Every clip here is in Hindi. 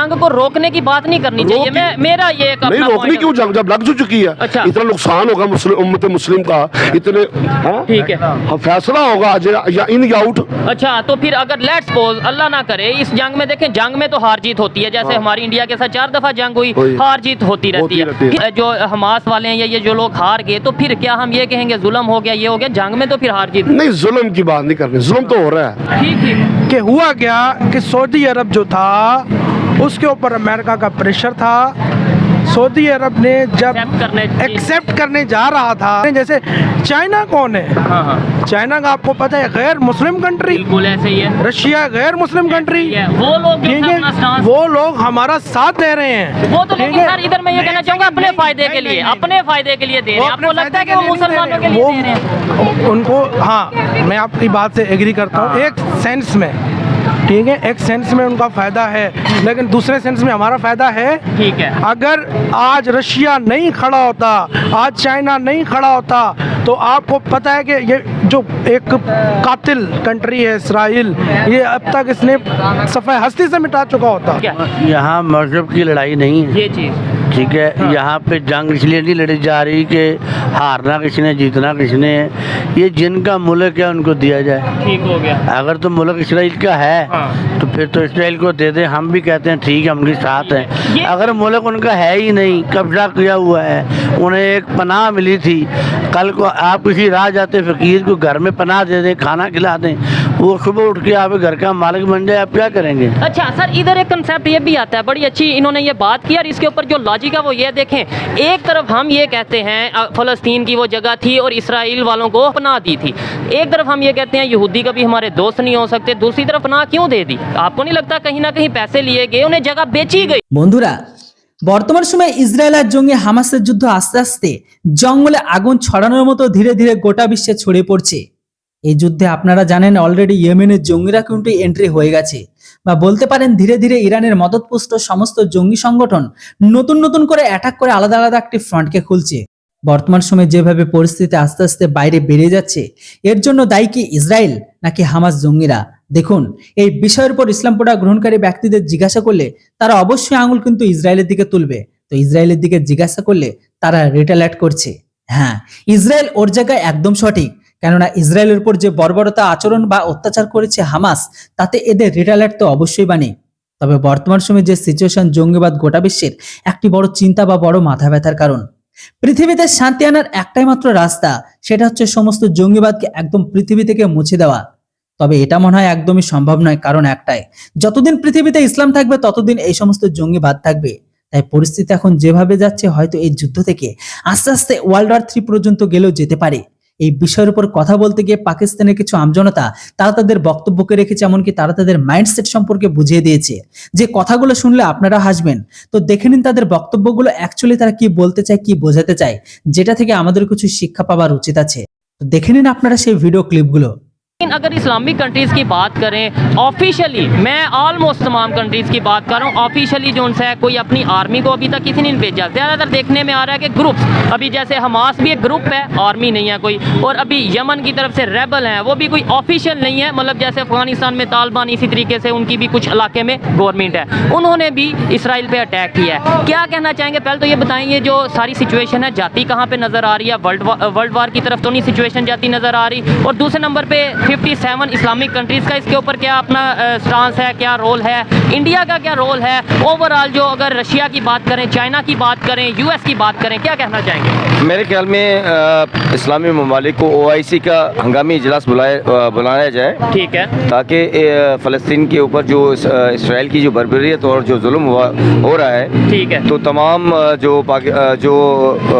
जंग को रोकने की बात नहीं करनी चाहिए। मैं मेरा ये एक नहीं रोकनी क्यों, जंग जब लग चुकी है। अच्छा। इतना नुकसान होगा उम्मत मुस्लिम का, इतने ठीक है फैसला होगा या इन या आउट। अच्छा, तो फिर अगर लेट्स सपोज अल्लाह ना करे इस जंग में, देखें जंग में तो हार जीत होती है, जैसे हमारी इंडिया के साथ 4 दफा जंग हुई, हार जीत होती रहती है। फिर जो हमास वाले हैं या ये जो लोग हार गए, तो फिर क्या हम ये कहेंगे जुल्म हो गया, ये हो गया? जंग में तो फिर हार जीत नहीं, जुल्म की बात नहीं करनी, जुल्म तो हो रहा है। ठीक कि हुआ क्या कि सऊदी अरब जो था उसके ऊपर अमेरिका का प्रेशर था। सऊदी अरब ने जब एक्सेप्ट करने जा रहा था, जैसे चाइना कौन है? हाँ। चाइना का आपको पता है गैर मुस्लिम कंट्री, बिल्कुल ऐसे ही है। रशिया गैर मुस्लिम कंट्री, वो लोग ठीक है, वो लोग हमारा साथ दे रहे हैं। वो तो लेकिन सर इधर मैं ये कहना चाहूँगा अपने फायदे के लिए, अपने फायदे के लिए दे रहे हैं। आपको लगता है कि वो मुसलमानों के लिए दे रहे हैं? उनको, हाँ मैं आपकी बात से एग्री करता हूँ एक सेंस में, ठीक है, एक सेंस में उनका फायदा है, लेकिन दूसरे सेंस में हमारा फायदा है। ठीक है, अगर आज रशिया नहीं खड़ा होता, आज चाइना नहीं खड़ा होता, तो आपको पता है कि ये जो एक कातिल कंट्री है इसराइल, ये अब तक इसने सफ़े हस्ती से मिटा चुका होता। यहाँ मजहब की लड़ाई नहीं है, ये चीज़ ठीक है। यहाँ पे जंग इसलिए नहीं लड़ी जा रही कि हारना किसने जीतना किसने है, ये जिनका मुल्क है उनको दिया जाए। ठीक हो गया। अगर तो मुल्क इसराइल का है तो फिर तो इसराइल को दे दें, हम भी कहते हैं ठीक है हम उनके साथ हैं। अगर मुल्क उनका है ही नहीं, कब्जा किया हुआ है, उन्हें एक पनाह मिली थी, कल को आप किसी राह जाते फ़कीर को घर में पनाह दे दें, खाना खिला दें, वो सुबह उठ के आप घर का मालिक बन जाए, आप क्या करेंगे? अच्छा सर, इधर एक कंसेप्ट ये भी आता है, बड़ी अच्छी इन्होंने ये बात की, और इसके ऊपर जो लॉजिक है वो ये देखें, एक तरफ हम ये कहते हैं फ़लस्तीन की वो जगह थी और इसराइल वालों को पनाह दी थी, एक तरफ हम ये कहते हैं यहूदी कभी हमारे दोस्त नहीं हो सकते, दूसरी तरफ पनाह क्यों दे दी? आपको नहीं लगता कहीं ना कहीं पैसे लिए गए, उन्हें जगह बेची गई? বন্ধুরা, বর্তমান সময়ে ইসরায়েল আর জঙ্গি হামাসের যুদ্ধ আস্তে আস্তে জঙ্গলে আগুন ছড়ানোর মতো ধীরে ধীরে গোটা বিশ্বে ছড়িয়ে পড়ছে। এই যুদ্ধে আপনারা জানেন অলরেডি ইয়েমেনের জঙ্গিরা কিন্তু এন্ট্রি হয়ে গেছে, বা বলতে পারেন ধীরে ধীরে ইরানের মদতপুষ্ট সমস্ত জঙ্গি সংগঠন নতুন নতুন করে অ্যাটাক করে আলাদা আলাদা একটি ফ্রন্টকে খুলছে। বর্তমান সময়ে যেভাবে পরিস্থিতি আস্তে আস্তে বাইরে বেড়ে যাচ্ছে, এর জন্য দায়ী কি ইসরায়েল নাকি হামাস জঙ্গিরা? দেখুন, এই বিষয়ের উপর ইসলাম পড়া গ্রহণকারী ব্যক্তিদের জিজ্ঞাসা করলে তারা অবশ্যই আঙুল কিন্তু ইসরায়েলের দিকে তুলবে। তো ইসরায়েলের দিকে জিজ্ঞাসা করলে তারা রিটালিয়েট করছে। হ্যাঁ, ইসরায়েল ওর জায়গায় একদম সঠিক, কেননা ইসরায়েলের উপর যে বর্বরতা আচরণ বা অত্যাচার করেছে হামাস, তাতে এদের রিটালিয়েট তো অবশ্যই বানে। তবে বর্তমান সময়ে যে সিচুয়েশন জঙ্গিবাদ গোটা বিশ্বের একটি বড় চিন্তা বা বড় মাথা ব্যথার কারণ। পৃথিবীতে শান্তি আনার একটাই মাত্র রাস্তা, সেটা হচ্ছে সমস্ত জঙ্গিবাদকে একদম পৃথিবী থেকে মুছে দেওয়া। তবে এটা মনে হয় একদমই সম্ভব নয়, কারণ একটাই, যতদিন পৃথিবীতে ইসলাম থাকবে ততদিন এই সমস্ত জঙ্গিবাদ থাকবে। তাই পরিস্থিতি এখন যেভাবে যাচ্ছে, হয়তো এই যুদ্ধ থেকে আস্তে আস্তে ওয়ার্ল্ড ওয়ার 3 পর্যন্ত গেলেও যেতে পারে। এই বিষয়ের উপর কথা বলতে গিয়ে পাকিস্তানের কিছু আমজনতা তারা তাদের বক্তব্যকে রেখেছে, এমনকি তারা তাদের মাইন্ডসেট সম্পর্কে বুঝিয়ে দিয়েছে, যে কথাগুলো শুনলে আপনারা হাসবেন। তো দেখে নিন তাদের বক্তব্যগুলো অ্যাকচুয়ালি তারা কি বলতে চায়, কি বোঝাতে চায়, যেটা থেকে আমাদের কিছু শিক্ষা পাওয়ার উচিত আছে। তো দেখে নিন আপনারা সেই ভিডিও क्लिपগুলো। लेकिन अगर इस्लामिक कंट्रीज़ की बात करें ऑफिशियली, मैं ऑलमोस्ट तमाम कंट्रीज़ की बात कर रहा हूँ, ऑफिशियली जो उनसे है कोई अपनी आर्मी को अभी तक किसी ने नहीं भेजा। ज़्यादातर देखने में आ रहा है कि ग्रुप्स, अभी जैसे हमास भी एक ग्रुप है, आर्मी नहीं है कोई, और अभी यमन की तरफ से रेबल हैं, वो भी कोई ऑफिशियल नहीं है, मतलब जैसे अफगानिस्तान में तालिबान, इसी तरीके से उनकी भी कुछ इलाके में गवर्नमेंट है, उन्होंने भी इसराइल पे अटैक किया है। क्या कहना चाहेंगे? पहले तो ये बताएं, ये जो सारी सिचुएशन है जाती कहाँ पर नज़र आ रही है? वर्ल्ड वार की तरफ तो नहीं सिचुएशन जाती नज़र आ रही? और दूसरे नंबर पर 57 इस्लामिक कंट्रीज़ का इसके ऊपर क्या अपना स्टांस है, क्या रोल है, इंडिया का क्या रोल है ओवरऑल? जो अगर रशिया की बात करें, चाइना की बात करें, यूएस की बात करें, क्या कहना चाहेंगे? मेरे ख्याल में इस्लामी ममालिक को OIC का हंगामी इजलास बुलाया जाए, ठीक है, ताकि फ़लस्तीन के ऊपर जो इसराइल की जो बर्बरियत और जो जुल्म हो रहा है, ठीक है, तो तमाम जो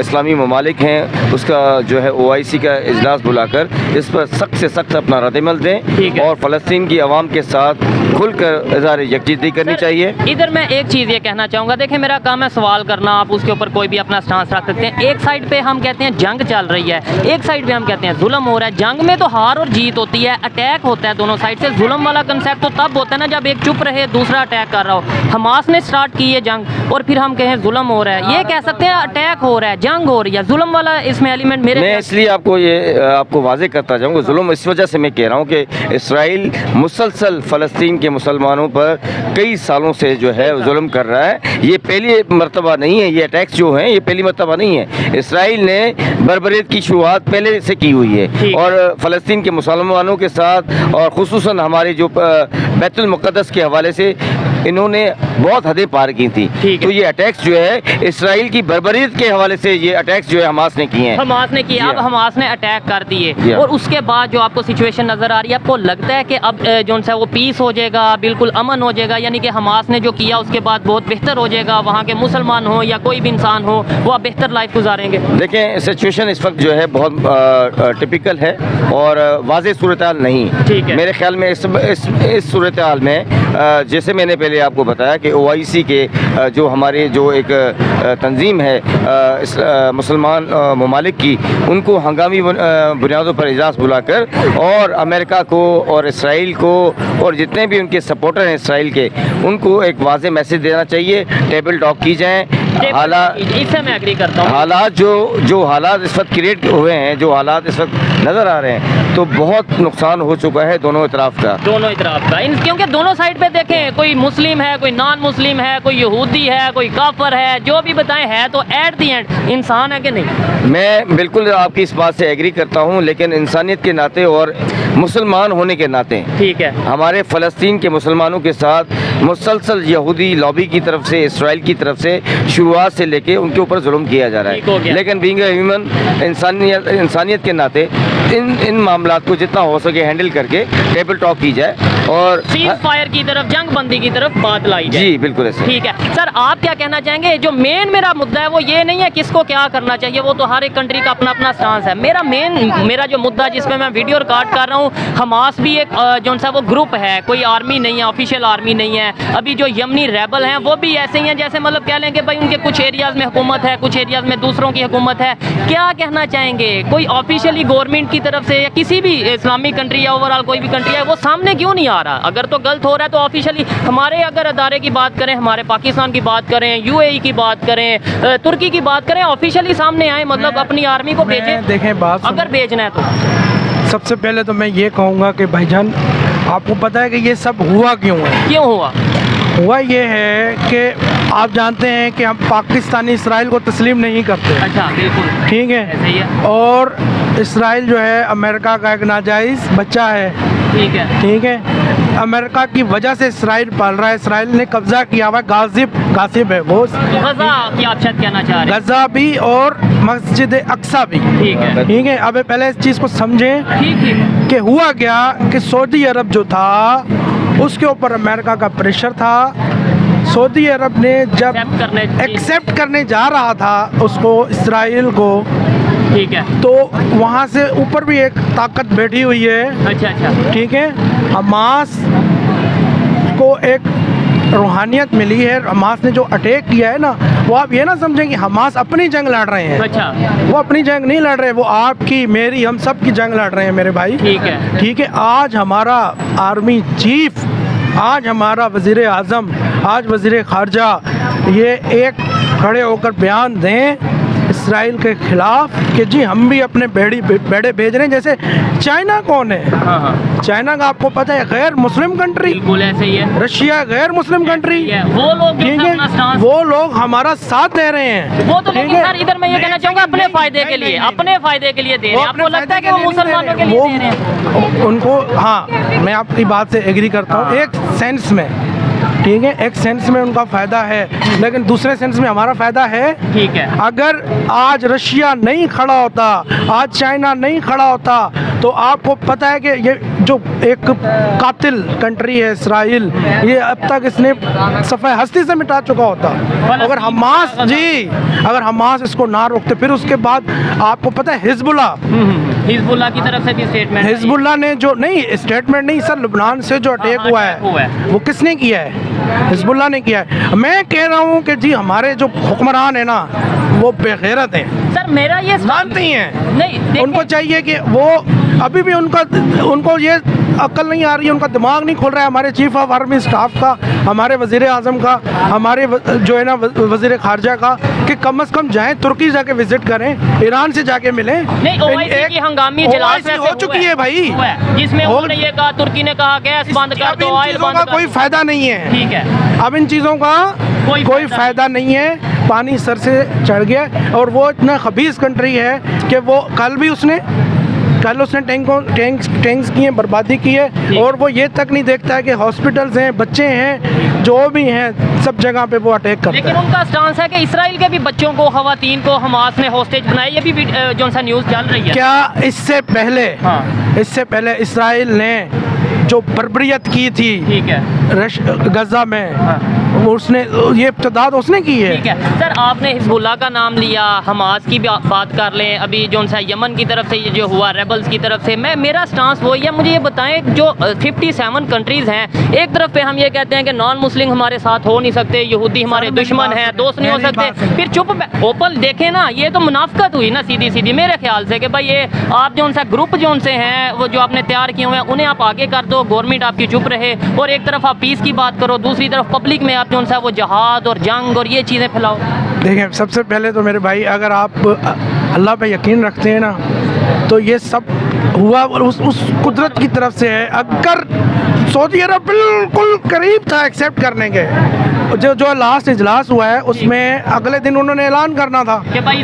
इस्लामी ममालिक हैं उसका जो है OIC का इजलास बुलाकर इस पर सख्त से सख्त अपना रद्द-ए-अमल दें, और फ़लस्तीन की आवाम के साथ खुलकर इज़हार यकजहती करनी चाहिए। इधर मैं एक चीज़ ये कहना चाहूँगा, देखिए मेरा काम है सवाल करना, आप उसके ऊपर कोई भी अपना स्टांस रख सकते हैं। एक साइड पे हम कहते हैं जंग चल रही है, एक साइड पे हम कहते हैं जुल्म हो रहा है। जंग में तो हार और जीत होती है, अटैक होता है दोनों साइड से। जुल्म वाला कंसेप्ट तो तब होता है ना जब एक चुप रहे, दूसरा अटैक कर रहा हो। हमास ने स्टार्ट की है जंग, और फिर हम कहें जुल्म हो रहा है, ये कह सकते हैं अटैक हो रहा है, जंग हो रही है, जुल्म वाला इसमें एलिमेंट मेरे मैं इसलिए आपको वाजे करता जाऊँगा, जुल्म इस वजह से मैं कह रहा हूँ कि इसराइल मुसलसल फ़लस्तीन के मुसलमानों पर कई सालों से जो है जुल्म कर रहा है। ये पहली मर्तबा नहीं है, ये अटैक्स जो हैं ये पहली मर्तबा नहीं है। इसराइल ने बर्बरियत की शुरुआत पहले से की हुई है और फ़लस्तीन के मुसलमानों के साथ और खुसूसन हमारे जो बैतुल मुक़द्दस के हवाले से इन्होंने बहुत हदें पार की थी। तो ये अटैक्स जो है इसराइल की बर्बरियत के हवाले से ये अटैक्स जो है हमास ने किए हैं। हमास ने किया, अब हमास ने अटैक कर दिए और उसके बाद जो आपको सिचुएशन नज़र आ रही है, आपको लगता है कि अब जो सा वो पीस हो जाएगा, बिल्कुल अमन हो जाएगा, यानी कि हमास ने जो किया उसके बाद बहुत बेहतर हो जाएगा, वहाँ के मुसलमान हो या कोई भी इंसान हो वो अब बेहतर लाइफ गुजारेंगे? देखें, सिचुएशन इस वक्त जो है बहुत टिपिकल है और वाज़ेह सूरत हाल नहीं। ठीक है। मेरे ख्याल में इस सूरत हाल में जैसे मैंने पहले आपको बताया कि OIC के जो हमारे जो एक तंजीम है मुसलमान ममालिक की, उनको हंगामी बुनियादों पर इजलास बुलाकर और अमेरिका को और इसराइल को और जितने भी उनके सपोर्टर हैं इसराइल के, उनको एक वाज़ेह मैसेज देना चाहिए। टेबल टॉक की जाए। हालात, इससे मैं एग्री करता हूँ। हालात जो हालात इस वक्त क्रिएट हुए हैं, जो हालात इस वक्त नज़र आ रहे हैं, तो बहुत नुकसान हो चुका है दोनों तरफ का। क्योंकि दोनों साइड पे देखें, कोई मुस्लिम है, कोई नॉन मुस्लिम है, कोई यहूदी है, कोई काफर है, जो भी बताएं है तो एट दी एंड इंसान है कि नहीं? मैं बिल्कुल आपकी इस बात से एग्री करता हूं, लेकिन इंसानियत के नाते और मुसलमान होने के नाते ठीक है, हमारे फ़लस्तीन के मुसलमानों के साथ मुसलसल यहूदी लॉबी की तरफ से, इसराइल की तरफ से शुरुआत से लेके उनके ऊपर जुल्म किया जा रहा है। लेकिन बीइंग अ ह्यूमन, इंसानियत के नाते इन मामलात को जितना हो सके हैंडल करके टेबल टॉक की जाए और सीज फायर की तरफ, जंग बंदी की तरफ बात लाई जाए। जी बिल्कुल ऐसे। ठीक है सर, आप क्या कहना चाहेंगे? जो मेन मेरा मुद्दा है वो ये नहीं है किसको क्या करना चाहिए, वो तो हर एक कंट्री का अपना अपना स्टांस है। मेरा जो मुद्दा जिसमें मैं वीडियो रिकॉर्ड कर रहा हूँ, हमास भी एक जो सा वो ग्रुप है, कोई आर्मी नहीं है, ऑफिशियल आर्मी नहीं है। अभी जो यमनी रेबल हैं वो भी ऐसे ही हैं, जैसे मतलब कह लेंगे भाई उनके कुछ एरियाज में हुकूमत है, कुछ एरियाज में दूसरों की हुकूमत है। क्या कहना चाहेंगे, कोई ऑफिशियली गवर्नमेंट की तरफ से या किसी भी इस्लामिक कंट्री या ओवरऑल कोई भी कंट्री है वो सामने क्यों नहीं आ रहा? अगर तो गलत हो रहा है तो ऑफिशियली हमारे अगर अदारे की बात करें, हमारे पाकिस्तान की बात करें, UAE की बात करें, तुर्की की बात करें, ऑफिशियली सामने आए, मतलब अपनी आर्मी को भेजें। देखें, बात अगर भेजना है तो सबसे पहले तो मैं ये कहूँगा कि भाईजान, आपको पता है कि ये सब हुआ क्यों है? क्यों हुआ? हुआ ये है कि आप जानते हैं कि हम पाकिस्तानी इसराइल को तस्लीम नहीं करते। अच्छा, बिल्कुल ठीक ऐसे ही है। है। और इसराइल जो है अमेरिका का एक नाजायज़ बच्चा है। ठीक है, ठीक है। अमेरिका की वजह से इसराइल पाल रहा है। इसराइल ने कब्जा किया हुआ गासिब है वो। गजा की आप शायद कहना चाह रहे हैं? गजा भी और मस्जिद अक्सा भी। ठीक है, ठीक है। अब पहले इस चीज़ को समझें ठीक कि हुआ क्या कि सऊदी अरब जो था उसके ऊपर अमेरिका का प्रेशर था। सऊदी अरब ने जब एक्सेप्ट करने जा रहा था उसको, इसराइल को, ठीक है, तो वहाँ से ऊपर भी एक ताकत बैठी हुई है। अच्छा, ठीक है। हमास को एक रूहानियत मिली है। हमास ने जो अटैक किया है ना, वो आप ये ना समझें कि हमास अपनी जंग लड़ रहे हैं। अच्छा, वो अपनी जंग नहीं लड़ रहे, वो आपकी, मेरी, हम सब की जंग लड़ रहे हैं मेरे भाई। ठीक है, ठीक है। आज हमारा आर्मी चीफ, आज हमारा वज़ीर आज़म, आज वज़ीर ख़ारजा ये एक खड़े होकर बयान दें इसराइल के खिलाफ कि जी हम भी अपने बेड़े भेज रहे हैं। जैसे चाइना कौन है? हाँ, चाइना का आपको पता है गैर मुस्लिम कंट्री। बिल्कुल ऐसे ही है। रशिया गैर मुस्लिम कंट्री। वो लोग ठीक है, वो लोग हमारा साथ दे रहे हैं। वो तो लेकिन सर इधर मैं ये कहना चाहूँगा अपने फायदे के लिए, अपने फायदे के लिए दे रहे हैं। आपको लगता है कि वो मुसलमानों के लिए दे रहे हैं? उनको, हाँ, मैं आपकी बात से एग्री करता हूँ एक सेंस में। ठीक है, एक सेंस में उनका फ़ायदा है, लेकिन दूसरे सेंस में हमारा फ़ायदा है। ठीक है। अगर आज रशिया नहीं खड़ा होता, आज चाइना नहीं खड़ा होता, तो आपको पता है कि ये जो एक कातिल कंट्री है इसराइल, ये अब तक इसने सफ़े हस्ती से मिटा चुका होता। अगर हमास, जी, अगर हमास इसको ना रोकते, फिर उसके बाद आपको पता है हिजबुल्लाह की तरफ से भी स्टेटमेंट, हिजबुल्लाह ने जो, नहीं स्टेटमेंट नहीं सर, लुबनान से जो अटैक हुआ है वो किसने किया है? हिजबुल्लाह ने किया है। मैं कह रहा हूँ कि जी हमारे जो हुक्मरान है ना वो बेगैरत हैं। सर मेरा ये मानते ही हैं। नहीं, उनको चाहिए कि वो अभी भी उनको ये अक्ल नहीं आ रही है, उनका दिमाग नहीं खुल रहा है। हमारे चीफ ऑफ आर्मी स्टाफ का, हमारे वज़ीर आज़म का, हमारे जो है ना वज़ीर खारजा का, कि कम से कम जाएं तुर्की जाके विजिट करें, ईरान से जाके मिलें। नहीं, ओआईसी की हंगामी इजलास OIC हो चुकी है भाई, जिसमें उन्होंने ये कहा, तुर्की ने कहा गैस बंद कर दो, ऑयल बंद कर दो। कोई फायदा नहीं है, ठीक है, अब इन चीज़ों का कोई फायदा नहीं है। पानी सर से चढ़ गया और वो इतना खबीस कंट्री है कि वो कल उसने टैंक्स की हैं, बर्बादी की है, और वो ये तक नहीं देखता है कि हॉस्पिटल्स हैं, बच्चे हैं, जो भी हैं, सब जगह पे वो अटैक करता लेकिन है। उनका स्टांस है कि इसराइल के भी बच्चों को, खवातीन को हमास ने हॉस्टेज बनाया। ये भी जो सा न्यूज़ चल रही है। क्या इससे पहले इसराइल ने जो बर्बरियत की थी, ठीक है, गजा में, उसने ये इब्तिदा उसने की है। ठीक है सर, आपने हिजबुल्लाह का नाम लिया, हमास की भी बात कर लें, अभी जो सा यमन की तरफ से ये जो हुआ, रेबल्स की तरफ से, मेरा स्टांस वही है। मुझे ये बताएं, जो 57 कंट्रीज़ हैं, एक तरफ पे हम ये कहते हैं कि नॉन मुस्लिम हमारे साथ हो नहीं सकते, यहूदी हमारे दुश्मन हैं, दोस्त नहीं हो सकते, फिर चुप ओपन देखें ना, ये तो मुनाफकत हुई ना सीधी सीधी मेरे ख्याल से, कि भाई ये आप जो सा ग्रुप जो से हैं, वो जो आपने तैयार किए हुए हैं, उन्हें आप आगे कर दो, गवर्नमेंट आपकी चुप रहे, और एक तरफ आप पीस की बात करो, दूसरी तरफ पब्लिक में आप जो सा वो जहाद और जंग और ये चीज़ें फैलाओ। देखें, सबसे पहले तो मेरे भाई, अगर आप अल्लाह पे यकीन रखते हैं ना, तो ये सब हुआ उस कुदरत की तरफ से है। अगर सऊदी अरब बिल्कुल करीब था एक्सेप्ट करने के, जो लास्ट इजलास हुआ है उसमें अगले दिन उन्होंने ऐलान करना था कि भाई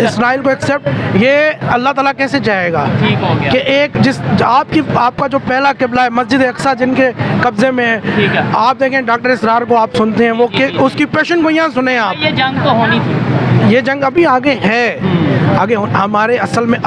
इसराइल को एक्सेप्ट, ये अल्लाह ताला कैसे चाहेगा ठीक हो गया कि एक आपका जो पहला किबला है मस्जिद अक्सा जिनके कब्जे में है, आप देखें डॉक्टर इसरार को आप सुनते हैं, वो उसकी पेशेंट गोइयां सुने आप। ये जंग तो होनी थी, ये जंग अभी आगे है, आगे हमारे असल में